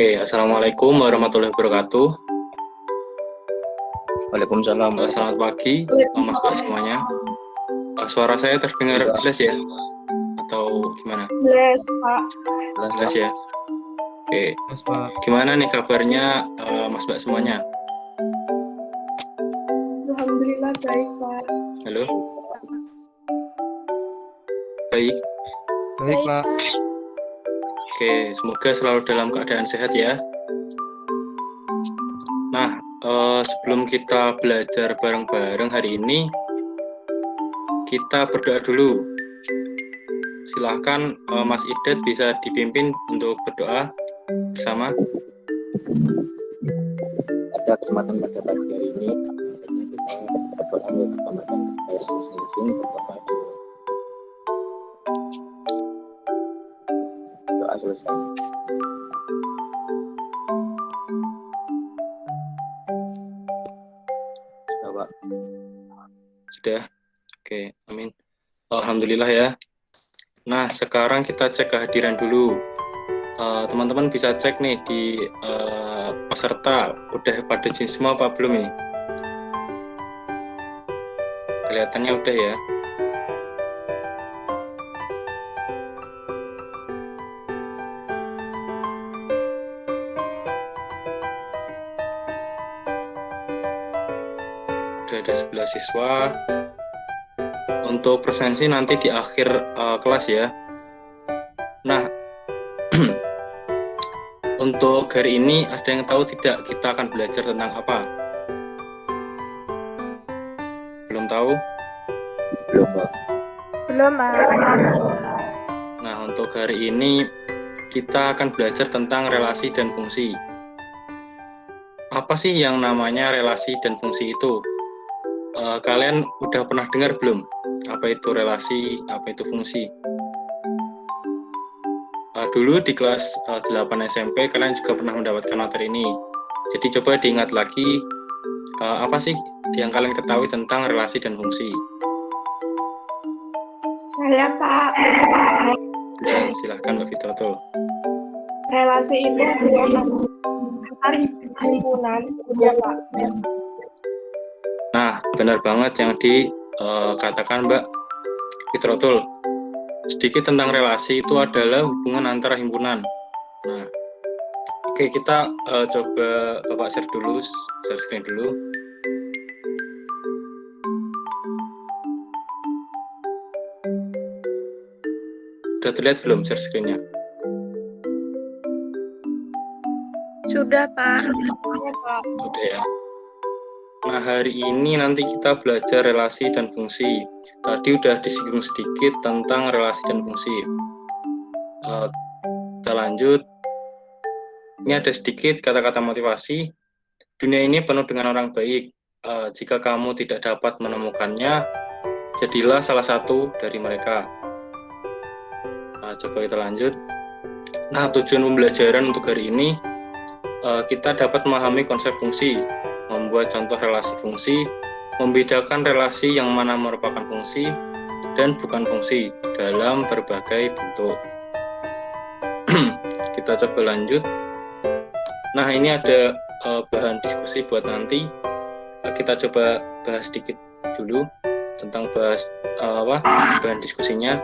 Oke, Assalamualaikum warahmatullahi wabarakatuh. Waalaikumsalam. Selamat pagi, Mas Pak semuanya. Suara saya terdengar jelas ya? Atau gimana? Jelas, Pak. Jelas ya? Oke, Mas Pak. gimana nih kabarnya Mas Pak semuanya? Alhamdulillah baik, Pak. Halo? Baik. Baik, Pak. Oke, semoga selalu dalam keadaan sehat ya. Nah, sebelum kita belajar bareng-bareng hari ini, kita berdoa dulu. Silahkan Mas Idet bisa dipimpin untuk berdoa bersama. Pada kesempatan pada pagi hari ini, kita berdoa bersama-sama kita masing-masing berdoa dulu. Doa selesai. Sudah, Pak. Sudah? Oke, amin. Alhamdulillah ya. Nah, sekarang kita cek kehadiran dulu. Teman-teman bisa cek nih di peserta, udah pada join semua apa belum ini? Kelihatannya udah ya. Udah ada 11 siswa. Untuk presensi nanti di akhir kelas ya. Nah, untuk hari ini ada yang tahu tidak kita akan belajar tentang apa? Belum tahu? Belum, Pak. Belum, Pak. Nah, untuk hari ini kita akan belajar tentang relasi dan fungsi. Apa sih yang namanya relasi dan fungsi itu? Kalian udah pernah dengar belum? Apa itu relasi, apa itu fungsi? Dulu di kelas 8 SMP kalian juga pernah mendapatkan materi ini. Jadi coba diingat lagi apa sih yang kalian ketahui tentang relasi dan fungsi. Saya, Pak. Dan silahkan Mbak Fitratul. Relasi itu antar himpunan, ya, Pak. Nah, benar banget yang dikatakan Mbak Fitratul. Sedikit tentang relasi itu adalah hubungan antara himpunan. Nah, oke, kita coba Bapak share dulu, share screen dulu. Udah terlihat belum share screen-nya? Sudah, Pak. Ya, Pak. Udah ya. Nah, hari ini nanti kita belajar relasi dan fungsi. Tadi udah disinggung sedikit tentang relasi dan fungsi. Kita lanjut. Ini ada sedikit kata-kata motivasi. Dunia ini penuh dengan orang baik. Jika kamu tidak dapat menemukannya, jadilah salah satu dari mereka. Coba kita lanjut. Nah, tujuan pembelajaran untuk hari ini, kita dapat memahami konsep fungsi, membuat contoh relasi fungsi, membedakan relasi yang mana merupakan fungsi dan bukan fungsi dalam berbagai bentuk. Kita coba lanjut. Nah, ini ada bahan diskusi buat nanti. Kita coba bahas sedikit dulu tentang bahan diskusinya.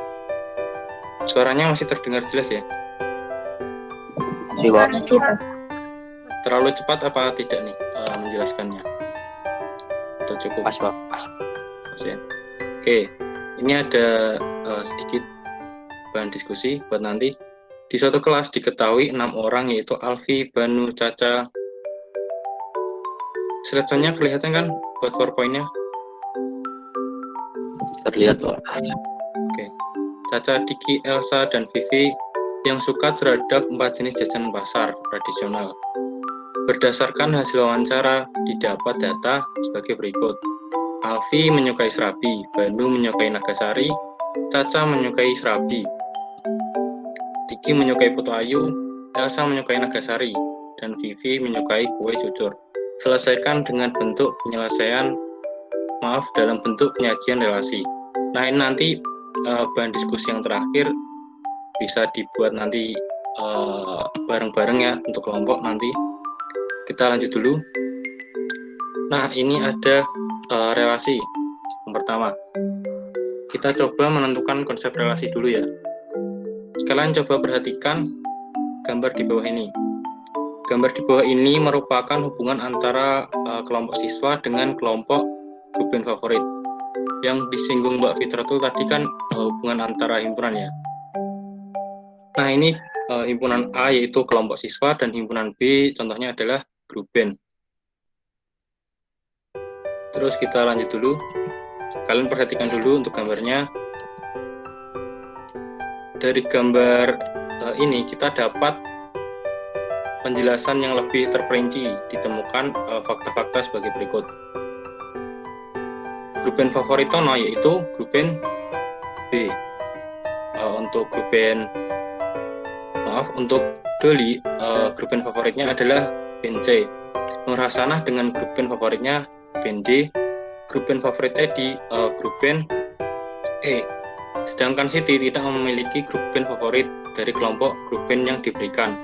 Suaranya masih terdengar jelas ya? Masih, Pak. Terlalu cepat apa tidak nih menjelaskannya? Atau cukup? Pas, Pak. Pas ya? Oke, ini ada sedikit bahan diskusi buat nanti. Di suatu kelas diketahui 6 orang, yaitu Alfi, Banu, Caca. Slide-nya kelihatan kan buat PowerPoint-nya? Terlihat, Pak. Oke. Caca, Diki, Elsa, dan Vivi yang suka terhadap 4 jenis jajanan pasar tradisional. Berdasarkan hasil wawancara, didapat data sebagai berikut. Alfi menyukai serabi, Banu menyukai nagasari, Caca menyukai serabi, Diki menyukai putu ayu, Elsa menyukai nagasari, dan Vivi menyukai kue cucur. Selesaikan dengan bentuk dalam bentuk penyajian relasi. Nah, ini nanti bahan diskusi yang terakhir bisa dibuat nanti bareng-bareng ya untuk kelompok nanti. Kita lanjut dulu. Nah, ini ada relasi. Yang pertama, kita coba menentukan konsep relasi dulu ya. Kalian coba perhatikan gambar di bawah ini. Gambar di bawah ini merupakan hubungan antara kelompok siswa dengan kelompok grup band favorit. Yang disinggung Mbak Fitratul tadi kan hubungan antara himpunan ya. Nah, ini himpunan A yaitu kelompok siswa dan himpunan B contohnya adalah grup band. Terus kita lanjut dulu. Kalian perhatikan dulu untuk gambarnya. Dari gambar ini kita dapat penjelasan yang lebih terperinci, ditemukan fakta-fakta sebagai berikut. Grup band favorit Tono yaitu grup band B. Untuk Doli, grup band favoritnya adalah band C. Nur Hasanah dengan grup band favoritnya band D. Grup band favoritnya di grup band E. Sedangkan Siti tidak memiliki grup band favorit dari kelompok grup band yang diberikan.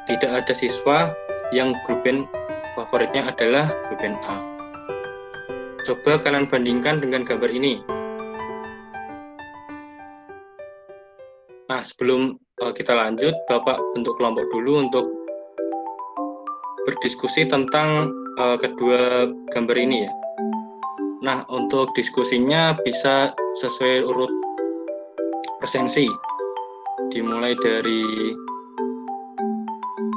Tidak ada siswa yang grup band favoritnya adalah grup band A. Coba kalian bandingkan dengan gambar ini. Nah, sebelum kita lanjut, Bapak bentuk kelompok dulu untuk berdiskusi tentang kedua gambar ini ya. Nah, untuk diskusinya bisa sesuai urut presensi. Dimulai dari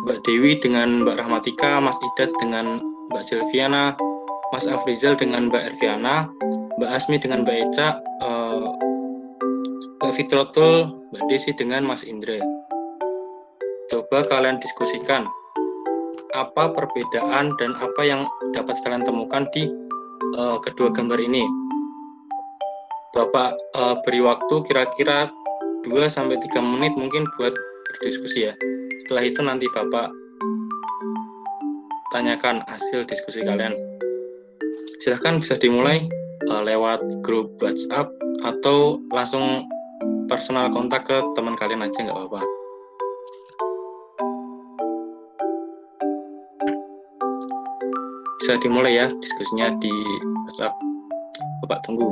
Mbak Dewi dengan Mbak Rahmatika, Mas Idat dengan Mbak Silviana, Mas Afrizal dengan Mbak Erviana, Mbak Asmi dengan Mbak Eca, Mbak Fitratul, Mbak Desi dengan Mas Indra. Coba kalian diskusikan apa perbedaan dan apa yang dapat kalian temukan di kedua gambar ini. Bapak beri waktu kira-kira 2-3 menit mungkin buat berdiskusi ya. Setelah itu nanti Bapak tanyakan hasil diskusi kalian. Silahkan bisa dimulai lewat grup WhatsApp atau langsung personal kontak ke teman kalian aja, nggak apa-apa. Bisa dimulai ya diskusinya di WhatsApp. Bapak tunggu.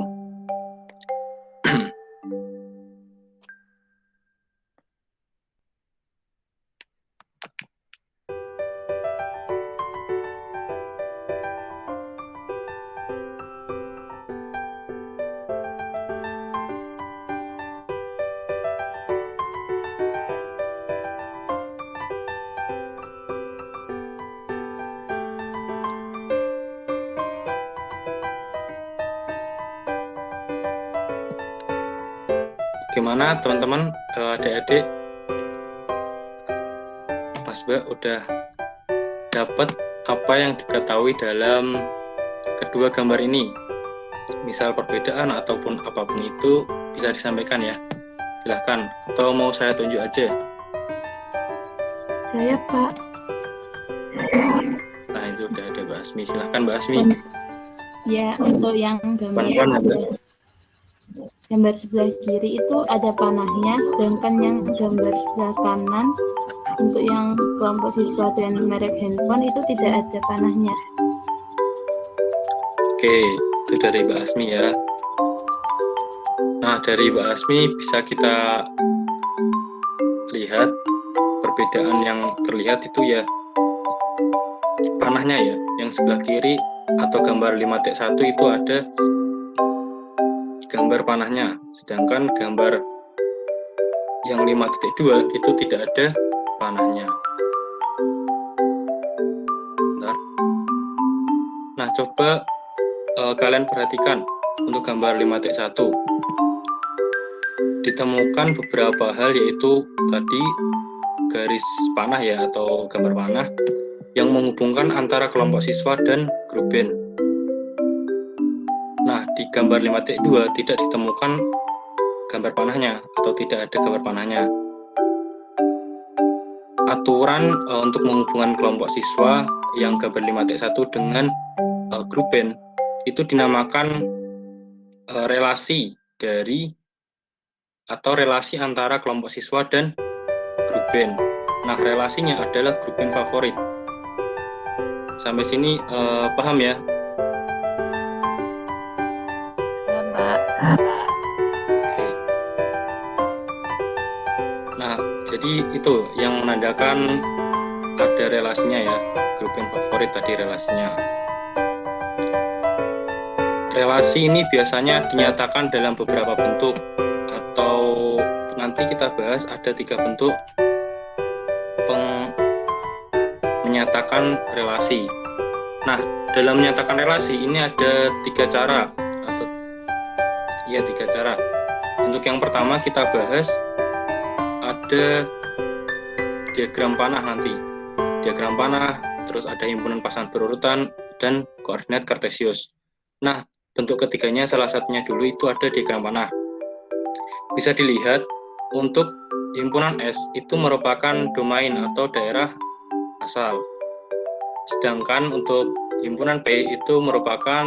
Gimana teman-teman, adik-adik, Mas Mbak udah dapat apa yang diketahui dalam kedua gambar ini? Misal perbedaan ataupun apapun itu bisa disampaikan ya. Silahkan, atau mau saya tunjuk aja? Saya, Pak. Nah, itu udah ada Mbak Asmi. Silahkan Mbak Asmi. Ya, untuk yang gambar sebelah kiri itu ada panahnya, sedangkan yang gambar sebelah kanan untuk yang kelompok siswa dengan merek handphone itu tidak ada panahnya. Oke, itu dari Mbak Asmi ya. Nah, dari Mbak Asmi bisa kita lihat perbedaan yang terlihat itu ya panahnya ya. Yang sebelah kiri atau gambar 5.1 itu ada gambar panahnya, sedangkan gambar yang 5.2 itu tidak ada panahnya. Bentar. Nah, coba kalian perhatikan untuk gambar 5.1 ditemukan beberapa hal, yaitu tadi garis panah ya atau gambar panah yang menghubungkan antara kelompok siswa dan grup band. Nah, di gambar 5.2 tidak ditemukan gambar panahnya atau tidak ada gambar panahnya. Aturan untuk menghubungkan kelompok siswa yang gambar 5.1 dengan grup band itu dinamakan relasi dari atau relasi antara kelompok siswa dan grup band. Nah, relasinya adalah grup band favorit. Sampai sini paham ya? Ya, Pak. Oke. Nah, jadi itu yang menandakan ada relasinya ya, grup band favorit tadi relasinya. Relasi ini biasanya dinyatakan dalam beberapa bentuk, atau nanti kita bahas ada 3 bentuk menyatakan relasi. Nah, dalam menyatakan relasi ini ada 3 cara, atau ya 3 cara. Untuk yang pertama kita bahas ada diagram panah nanti. Diagram panah, terus ada himpunan pasangan berurutan dan koordinat kartesius. Nah, bentuk ketiganya salah satunya dulu itu ada diagram panah. Bisa dilihat untuk himpunan S itu merupakan domain atau daerah asal. Sedangkan untuk himpunan P itu merupakan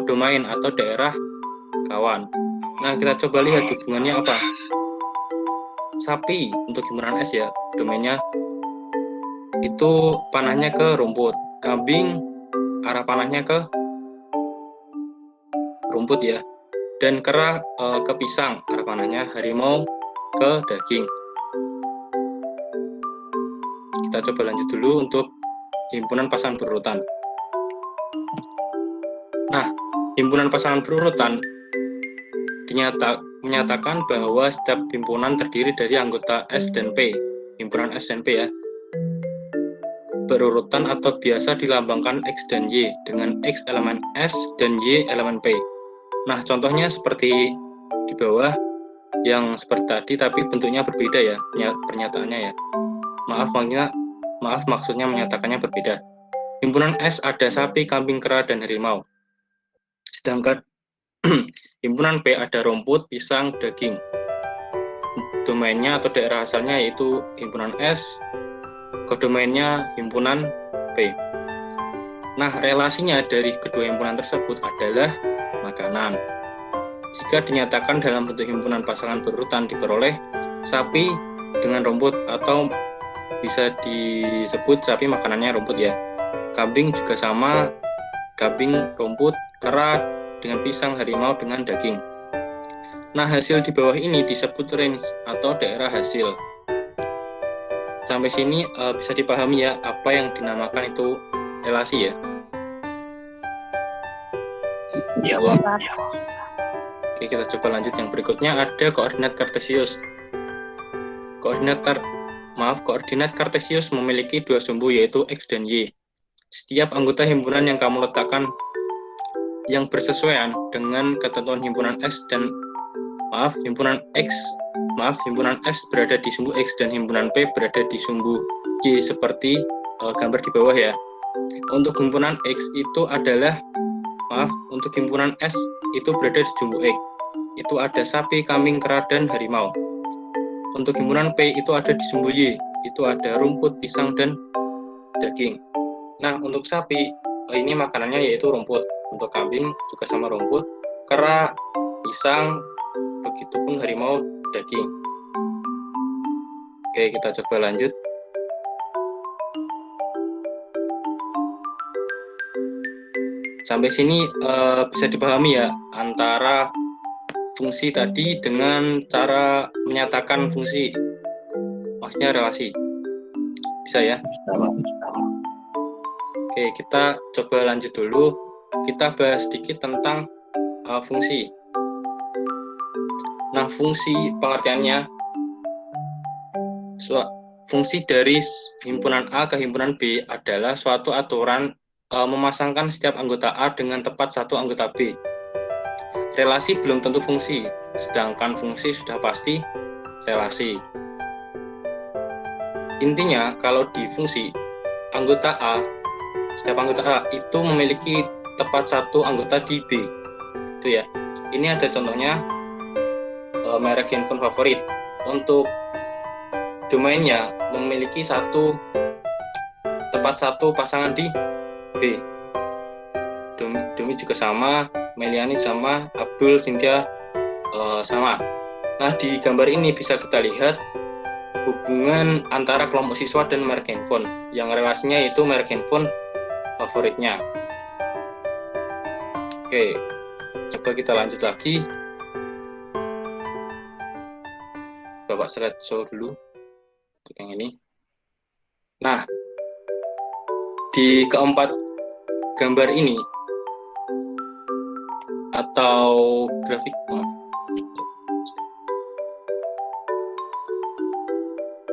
domain atau daerah kawan. Nah, kita coba lihat hubungannya apa. Sapi untuk himpunan S ya, domainnya itu panahnya ke rumput. Kambing arah panahnya ke rumput ya. Dan kera ke pisang arah panahnya. Harimau ke daging. Kita coba lanjut dulu untuk himpunan pasangan berurutan. Nah, himpunan pasangan berurutan menyatakan bahwa setiap himpunan terdiri dari anggota S dan P. Himpunan S dan P ya. Berurutan atau biasa dilambangkan X dan Y dengan X elemen S dan Y elemen P. Nah, contohnya seperti di bawah yang seperti tadi, tapi bentuknya berbeda ya, pernyataannya ya. Maaf, maksudnya menyatakannya berbeda. Himpunan S ada sapi, kambing, kera, dan harimau. Sedangkan himpunan P ada rumput, pisang, daging. Domainnya atau daerah asalnya yaitu himpunan S, kodomainnya himpunan P. Nah, relasinya dari kedua himpunan tersebut adalah makanan. Jika dinyatakan dalam bentuk himpunan pasangan berurutan diperoleh sapi dengan rumput, atau bisa disebut sapi makanannya rumput ya. Kambing juga sama, kambing rumput, kera dengan pisang, harimau dengan daging. Nah, hasil di bawah ini disebut range atau daerah hasil. Sampai sini bisa dipahami ya apa yang dinamakan itu relasi ya. Ya, Pak. Oke, kita coba lanjut yang berikutnya, ada koordinat kartesius. Koordinat kartesius memiliki 2 sumbu yaitu X dan Y. Setiap anggota himpunan yang kamu letakkan yang bersesuaian dengan ketentuan himpunan S dan himpunan S berada di sumbu X dan himpunan P berada di sumbu Y seperti gambar di bawah ya. Untuk himpunan X itu adalah untuk himpunan S itu berada di sumbu X. Itu ada sapi, kambing, kera, dan harimau. Untuk himpunan P itu ada di sumbu Y, itu ada rumput, pisang, dan daging. Nah, untuk sapi ini makanannya yaitu rumput. Untuk kambing juga sama rumput, kera, pisang, begitupun harimau, daging. Oke, kita coba lanjut. Sampai sini bisa dipahami ya antara fungsi tadi dengan cara menyatakan fungsi, maksudnya relasi. Bisa ya? Oke, kita coba lanjut dulu. Kita bahas sedikit tentang fungsi. Nah, fungsi pengertiannya, fungsi dari himpunan A ke himpunan B adalah suatu aturan memasangkan setiap anggota A dengan tepat satu anggota B. Relasi belum tentu fungsi, sedangkan fungsi sudah pasti relasi. Intinya, kalau di fungsi, setiap anggota A itu memiliki tepat satu anggota di B. Itu ya. Ini ada contohnya merek handphone favorit. Untuk domainnya memiliki tepat satu pasangan di B. Domi juga sama, Meliani sama, Abdul, Cynthia sama. Nah, di gambar ini bisa kita lihat hubungan antara kelompok siswa dan merek handphone. Yang relasinya itu merek handphone favoritnya. Oke, coba kita lanjut lagi. Bapak slideshow dulu untuk yang ini. Nah, di keempat gambar ini atau grafik,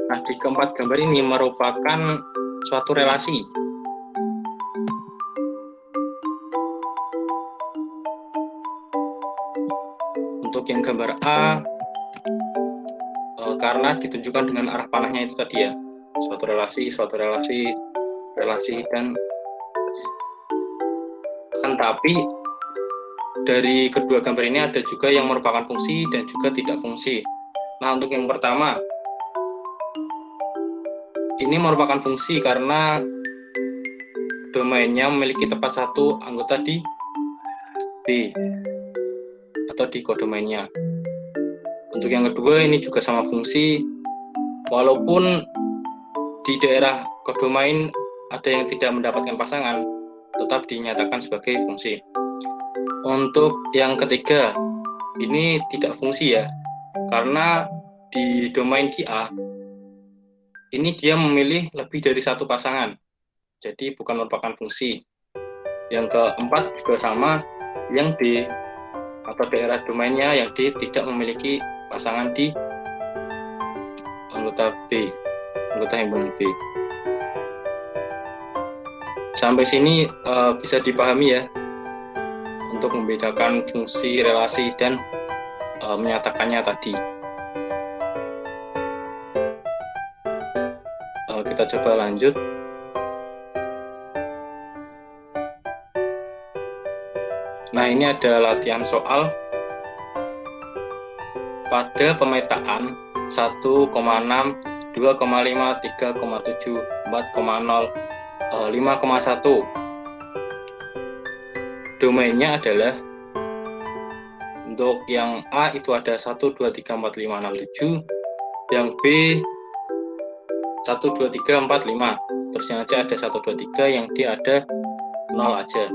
nah di keempat gambar ini merupakan suatu relasi. Untuk yang gambar A, karena ditunjukkan dengan arah panahnya itu tadi ya, suatu relasi, dan tapi dari kedua gambar ini ada juga yang merupakan fungsi dan juga tidak fungsi. Nah, untuk yang pertama, ini merupakan fungsi karena domainnya memiliki tepat satu anggota di B atau di kodomainnya. Untuk yang kedua, ini juga sama fungsi, walaupun di daerah kodomain ada yang tidak mendapatkan pasangan, tetap dinyatakan sebagai fungsi. Untuk yang ketiga, ini tidak fungsi ya, karena di domain di A, ini dia memilih lebih dari satu pasangan, jadi bukan merupakan fungsi. Yang keempat juga sama, yang D atau daerah domainnya yang D tidak memiliki pasangan di anggota B, anggota himpunan B. Sampai sini bisa dipahami ya, untuk membedakan fungsi, relasi, dan menyatakannya tadi. Kita coba lanjut. Nah, ini ada latihan soal. Pada pemetaan 1,6, 2,5, 3,7, 4,0, 5,1, domainnya adalah, untuk yang A itu ada 1, 2, 3, 4, 5, 6, 7, yang B 1, 2, 3, 4, 5, terus yang C ada 1, 2, 3, yang D ada 0 aja.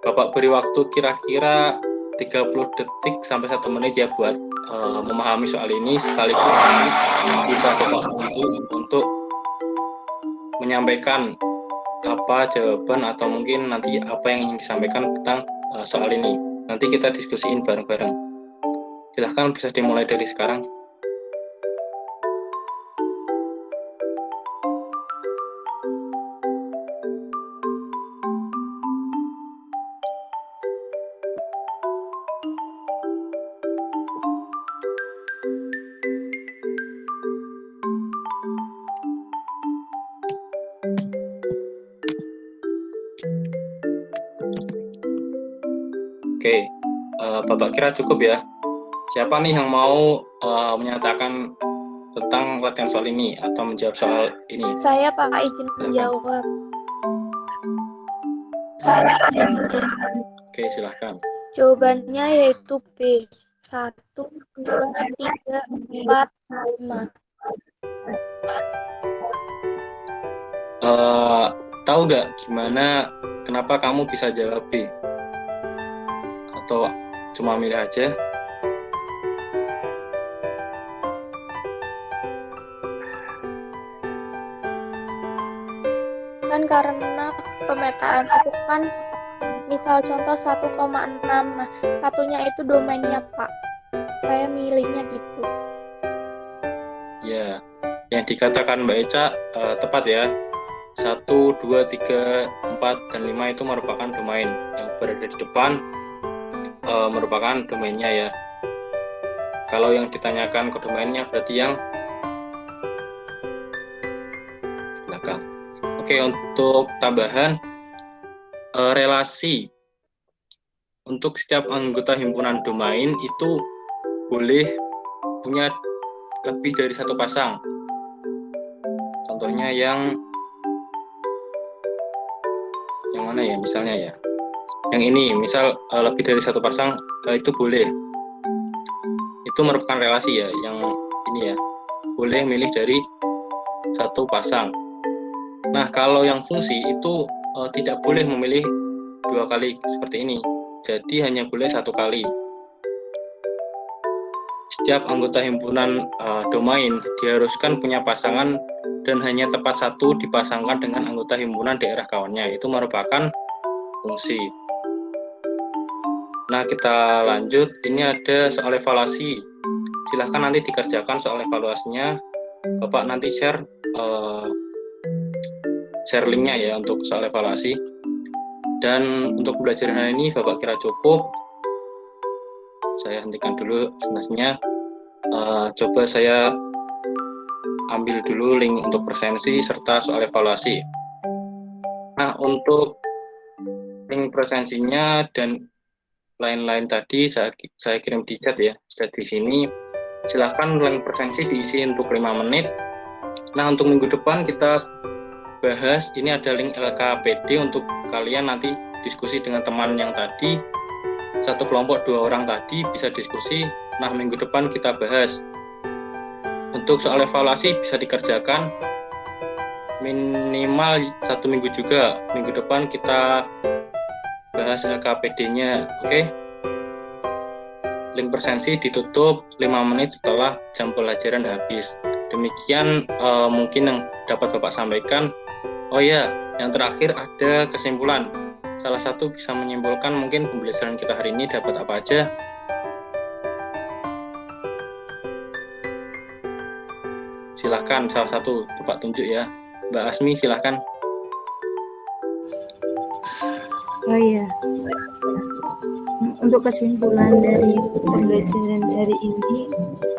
Bapak beri waktu kira-kira 30 detik sampai 1 menit ya buat memahami soal ini, sekaligus bisa Bapak bantu untuk menyampaikan apa jawaban atau mungkin nanti apa yang ingin disampaikan tentang soal ini. Nanti kita diskusiin bareng-bareng. Silahkan bisa dimulai dari sekarang. Oke, Bapak kira cukup ya? Siapa nih yang mau menyatakan tentang latihan soal ini atau menjawab soal ini? Saya Pak izin menjawab. Oke, silahkan. Jawabannya yaitu B. 1, 2, 3, 4, 5. Tahu nggak gimana, kenapa kamu bisa jawab B? Atau cuma milih aja? Kan karena pemetaan itu kan misal contoh 1,6, nah satunya itu domainnya Pak. Saya milihnya gitu. Ya, yang dikatakan Mbak Eca tepat ya. 1, 2, 3, 4, dan 5 itu merupakan domain. Yang berada di depan merupakan domainnya ya. Kalau yang ditanyakan ke domainnya berarti yang belakang. Oke, untuk tambahan relasi untuk setiap anggota himpunan domain itu boleh punya lebih dari satu pasang. Contohnya yang mana ya, misalnya ya. Yang ini, misal lebih dari satu pasang itu boleh. Itu merupakan relasi ya, yang ini ya. boleh milih dari satu pasang. Nah, kalau yang fungsi itu tidak boleh memilih 2 kali seperti ini. Jadi hanya boleh 1 kali. Setiap anggota himpunan domain diharuskan punya pasangan dan hanya tepat 1 dipasangkan dengan anggota himpunan daerah kawannya. Itu merupakan fungsi. Nah, kita lanjut. Ini ada soal evaluasi. Silahkan nanti dikerjakan soal evaluasinya. Bapak nanti share linknya ya untuk soal evaluasi. Dan untuk pembelajaran hari ini Bapak kira cukup. Saya hentikan dulu presentasinya. Coba saya ambil dulu link untuk presensi serta soal evaluasi. Nah, untuk link presensinya dan lain-lain tadi saya kirim di chat ya, chat di sini. Silahkan link presensi diisi untuk 5 menit. Nah, untuk minggu depan kita bahas, ini ada link LKPD untuk kalian nanti diskusi dengan teman yang tadi, satu kelompok 2 orang tadi bisa diskusi. Nah, minggu depan kita bahas. Untuk soal evaluasi bisa dikerjakan minimal 1 minggu juga. Minggu depan kita bahas LKPD-nya, oke? Link presensi ditutup 5 menit setelah jam pelajaran habis. Demikian mungkin yang dapat Bapak sampaikan. Oh ya, yang terakhir ada kesimpulan. Salah satu bisa menyimpulkan mungkin pembelajaran kita hari ini dapat apa aja. Silahkan salah satu Bapak tunjuk ya. Mbak Asmi silahkan. Oh iya, untuk kesimpulan dari pembelajaran hari ini,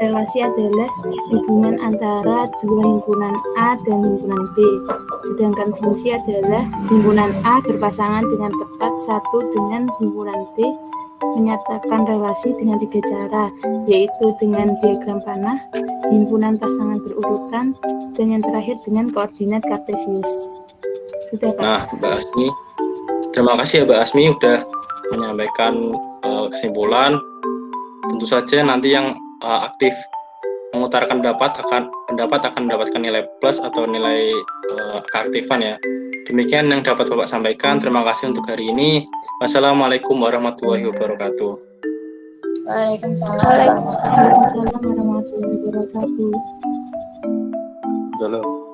relasi adalah hubungan antara 2 himpunan A dan himpunan B. Sedangkan fungsi adalah himpunan A berpasangan dengan tepat 1 dengan himpunan B, menyatakan relasi dengan 3 cara, yaitu dengan diagram panah, himpunan pasangan berurutan, dan yang terakhir dengan koordinat kartesius. Sudah, Pak? Nah, Mbak Asmi, terima kasih ya Mbak Asmi udah menyampaikan kesimpulan. Tentu saja nanti yang aktif mengutarakan pendapat akan mendapatkan nilai plus atau nilai keaktifan ya. Demikian yang dapat Bapak sampaikan. Terima kasih untuk hari ini. Wassalamualaikum warahmatullahi wabarakatuh. Waalaikumsalam. Waalaikumsalam warahmatullahi wabarakatuh. Halo.